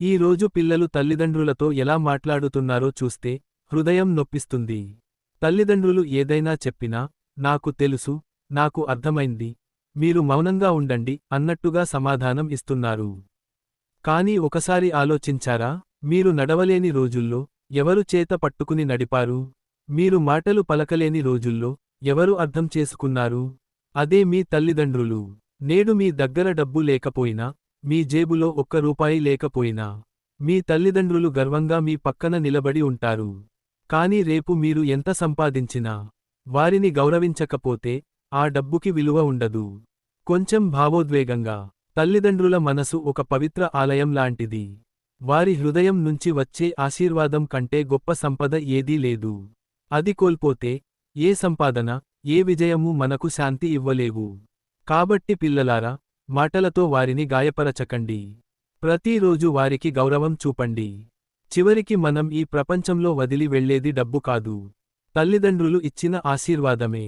ఈ రోజు పిల్లలు తల్లిదండ్రులతో ఎలా మాట్లాడుతున్నారో చూస్తే హృదయం నొప్పిస్తుంది. తల్లిదండ్రులు ఏదైనా చెప్పినా, నాకు తెలుసు, నాకు అర్థమైంది, మీరు మౌనంగా ఉండండి అన్నట్టుగా సమాధానం ఇస్తున్నారు. కానీ ఒకసారి ఆలోచించారా, మీరు నడవలేని రోజుల్లో ఎవరు చేత పట్టుకుని నడిపారు? మీరు మాటలు పలకలేని రోజుల్లో ఎవరు అర్థం చేసుకున్నారు? అదే మీ తల్లిదండ్రులు. నేడు మీ దగ్గర డబ్బు లేకపోయినా, మీ జేబులో ఒక్క రూపాయి లేకపోయినా, మీ తల్లిదండ్రులు గర్వంగా మీ పక్కన నిలబడి ఉంటారు. కానీ రేపు మీరు ఎంత సంపాదించినా, వారిని గౌరవించకపోతే, ఆ డబ్బుకి విలువ ఉండదు. కొంచెం భావోద్వేగంగా, తల్లిదండ్రుల మనసు ఒక పవిత్ర ఆలయం లాంటిది. వారి హృదయం నుంచి వచ్చే ఆశీర్వాదం కంటే గొప్ప సంపద ఏదీ లేదు. అది కోల్పోతే, ఏ సంపాదన, ఏ విజయమూ మనకు శాంతి ఇవ్వలేవు. కాబట్టి పిల్లలారా, మాటలతో వారిని గాయపరచకండి. ప్రతిరోజు వారికి గౌరవం చూపండి. చివరికి మనం ఈ ప్రపంచంలో వదిలి వెళ్ళేది డబ్బు కాదు, తల్లిదండ్రులు ఇచ్చిన ఆశీర్వాదమే.